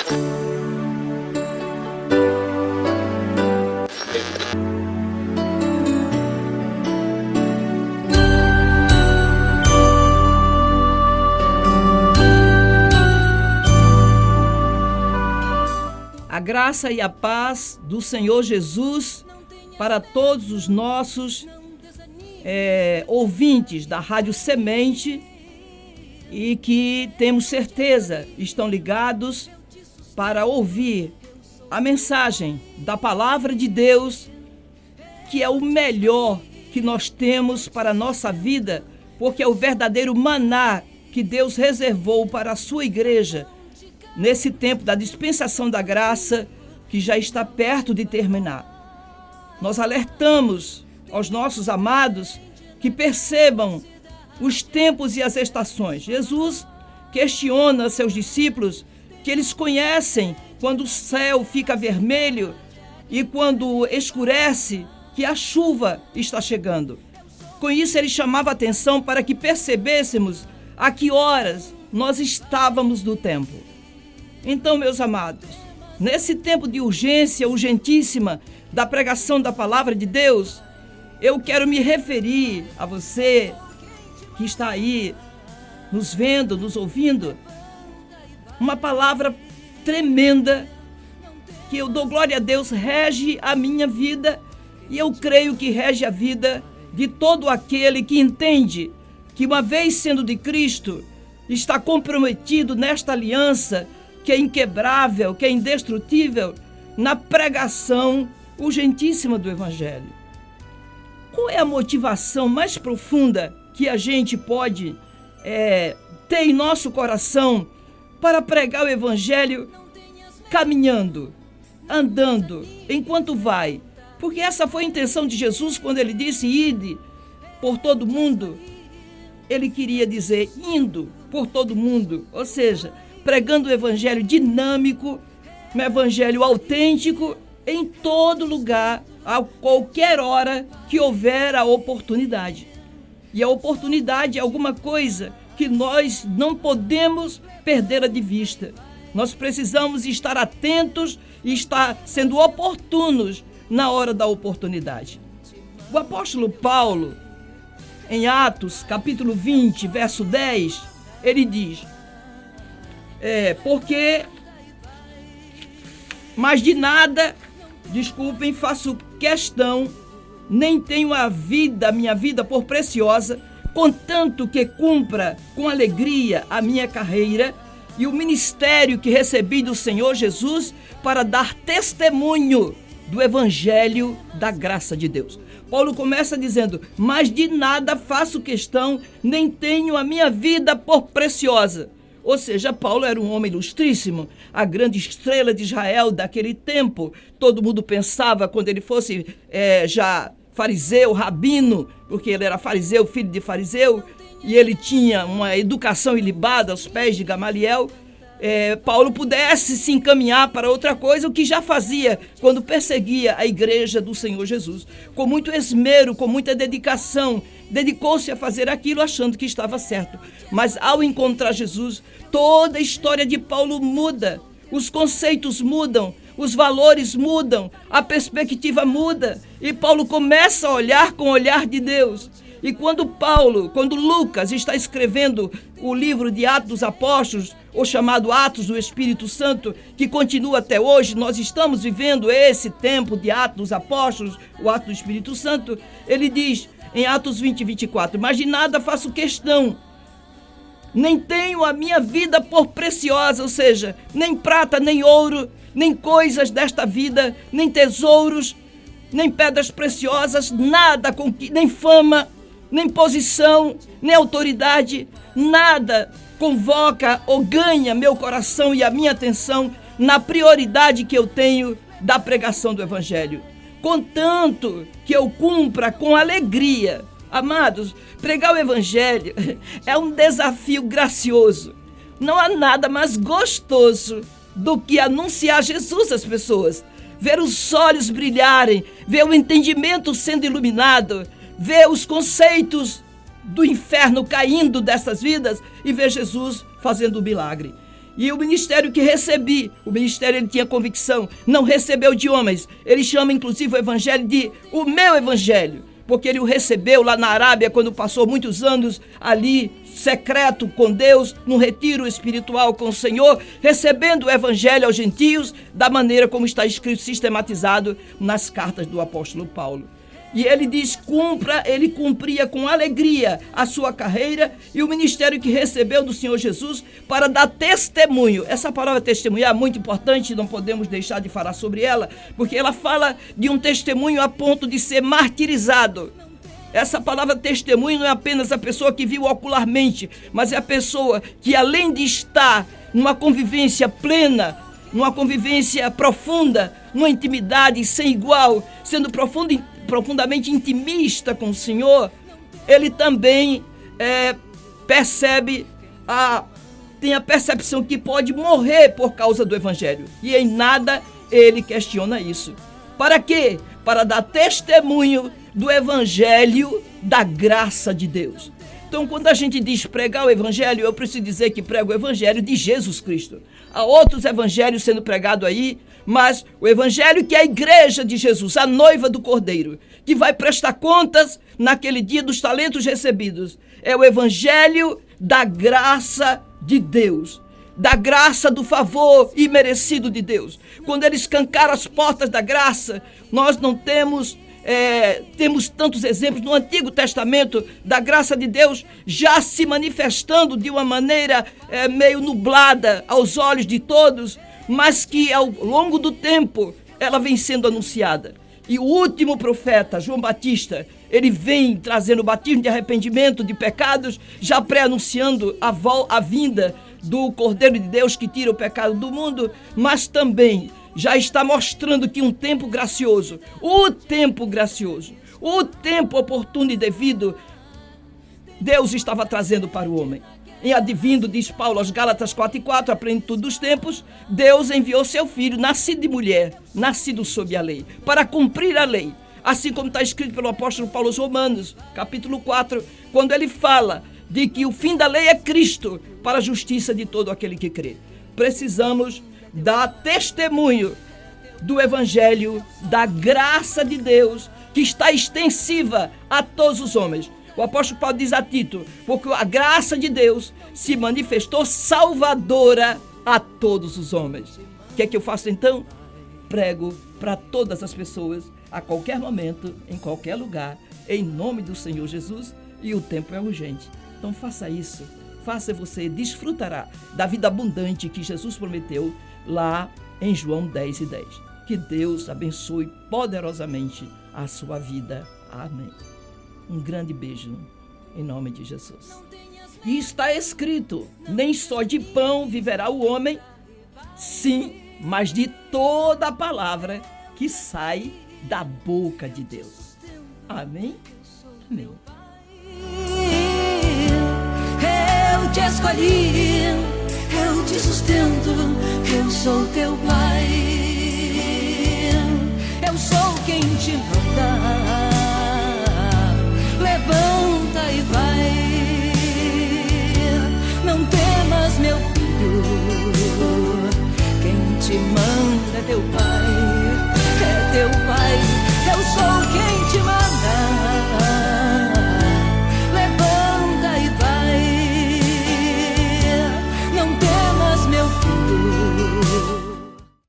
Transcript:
A graça e a paz do Senhor Jesus para todos os nossos ouvintes da Rádio Semente e que temos certeza estão ligados para ouvir a mensagem da Palavra de Deus, que é o melhor que nós temos para a nossa vida, porque é o verdadeiro maná que Deus reservou para a sua igreja nesse tempo da dispensação da graça que já está perto de terminar. Nós alertamos aos nossos amados que percebam os tempos e as estações. Jesus questiona seus discípulos que eles conhecem quando o céu fica vermelho e quando escurece, que a chuva está chegando. Com isso, ele chamava a atenção para que percebêssemos a que horas nós estávamos do tempo. Então, meus amados, nesse tempo de urgência, urgentíssima, da pregação da palavra de Deus, eu quero me referir a você que está aí nos vendo, nos ouvindo, uma palavra tremenda que eu dou glória a Deus, rege a minha vida e eu creio que rege a vida de todo aquele que entende que, uma vez sendo de Cristo, está comprometido nesta aliança que é inquebrável, que é indestrutível, na pregação urgentíssima do Evangelho. Qual é a motivação mais profunda que a gente pode ter em nosso coração para pregar o Evangelho caminhando, andando, enquanto vai? Porque essa foi a intenção de Jesus quando ele disse: ide por todo mundo. Ele queria dizer indo por todo mundo, ou seja, pregando o evangelho dinâmico, um evangelho autêntico, em todo lugar, a qualquer hora que houver a oportunidade. E a oportunidade é alguma coisa que nós não podemos perder de vista. Nós precisamos estar atentos e estar sendo oportunos na hora da oportunidade. O apóstolo Paulo, em Atos, capítulo 20, verso 10, ele diz: mas de nada, faço questão, nem tenho a minha vida por preciosa, contanto que cumpra com alegria a minha carreira e o ministério que recebi do Senhor Jesus para dar testemunho do Evangelho da graça de Deus. Paulo começa dizendo: mas de nada faço questão, nem tenho a minha vida por preciosa. Ou seja, Paulo era um homem ilustríssimo, a grande estrela de Israel daquele tempo. Todo mundo pensava, quando ele fosse já fariseu, rabino, porque ele era fariseu, filho de fariseu, e ele tinha uma educação ilibada aos pés de Gamaliel, Paulo pudesse se encaminhar para outra coisa, o que já fazia quando perseguia a igreja do Senhor Jesus. Com muito esmero, com muita dedicação, dedicou-se a fazer aquilo achando que estava certo. Mas ao encontrar Jesus, toda a história de Paulo muda, os conceitos mudam, os valores mudam, a perspectiva muda, e Paulo começa a olhar com o olhar de Deus. E quando Lucas está escrevendo o livro de Atos dos Apóstolos, ou chamado Atos do Espírito Santo, que continua até hoje, nós estamos vivendo esse tempo de Atos dos Apóstolos, o Ato do Espírito Santo, ele diz em Atos 20, 24, mas de nada faço questão, nem tenho a minha vida por preciosa, ou seja, nem prata, nem ouro, nem coisas desta vida, nem tesouros, nem pedras preciosas, nada, nem fama, nem posição, nem autoridade, nada convoca ou ganha meu coração e a minha atenção na prioridade que eu tenho da pregação do Evangelho. Contanto que eu cumpra com alegria. Amados, pregar o Evangelho é um desafio gracioso. Não há nada mais gostoso do que anunciar Jesus às pessoas. Ver os olhos brilharem, ver o entendimento sendo iluminado, ver os conceitos do inferno caindo dessas vidas e ver Jesus fazendo o milagre. E o ministério que recebi, o ministério ele tinha convicção, não recebeu de homens. Ele chama inclusive o evangelho de o meu evangelho, porque ele o recebeu lá na Arábia, quando passou muitos anos ali, secreto com Deus, num retiro espiritual com o Senhor, recebendo o evangelho aos gentios, da maneira como está escrito, sistematizado nas cartas do apóstolo Paulo. E ele diz, ele cumpria com alegria a sua carreira e o ministério que recebeu do Senhor Jesus para dar testemunho. Essa palavra testemunhar é muito importante, não podemos deixar de falar sobre ela, porque ela fala de um testemunho a ponto de ser martirizado. Essa palavra testemunho não é apenas a pessoa que viu ocularmente, mas é a pessoa que, além de estar numa convivência plena, numa convivência profunda, numa intimidade sem igual, sendo profundamente intimista com o Senhor, ele também tem a percepção que pode morrer por causa do evangelho. E em nada ele questiona isso. Para quê? Para dar testemunho do evangelho da graça de Deus. Então, quando a gente diz pregar o evangelho, eu preciso dizer que prego o evangelho de Jesus Cristo. Há outros evangelhos sendo pregados aí, mas o evangelho que é a igreja de Jesus, a noiva do Cordeiro, que vai prestar contas naquele dia dos talentos recebidos, é o evangelho da graça de Deus, da graça do favor imerecido de Deus. Quando ele escancara as portas da graça, nós não temos tantos exemplos no Antigo Testamento da graça de Deus já se manifestando de uma maneira meio nublada aos olhos de todos, mas que ao longo do tempo ela vem sendo anunciada. E o último profeta, João Batista, ele vem trazendo o batismo de arrependimento de pecados, já pré-anunciando a vinda do Cordeiro de Deus que tira o pecado do mundo, mas também já está mostrando que um tempo gracioso, o tempo oportuno e devido, Deus estava trazendo para o homem. Em advindo, diz Paulo aos Gálatas 4:4, a plenitude dos tempos, Deus enviou seu filho, nascido de mulher, nascido sob a lei, para cumprir a lei. Assim como está escrito pelo apóstolo Paulo aos Romanos, capítulo 4, quando ele fala de que o fim da lei é Cristo, para a justiça de todo aquele que crê. Precisamos dar testemunho do evangelho da graça de Deus, que está extensiva a todos os homens. O apóstolo Paulo diz a Tito, porque a graça de Deus se manifestou salvadora a todos os homens. O que é que eu faço então? Prego para todas as pessoas, a qualquer momento, em qualquer lugar, em nome do Senhor Jesus, e o tempo é urgente. Então faça isso, você desfrutará da vida abundante que Jesus prometeu lá em João 10:10. Que Deus abençoe poderosamente a sua vida. Amém. Um grande beijo em nome de Jesus. E está escrito, nem só de pão viverá o homem, sim, mas de toda a palavra que sai da boca de Deus. Amém? Amém. Eu te escolhi, eu te sustento, eu sou teu pai, eu sou quem te manda, levanta e vai, não temas meu filho, quem te manda é teu pai,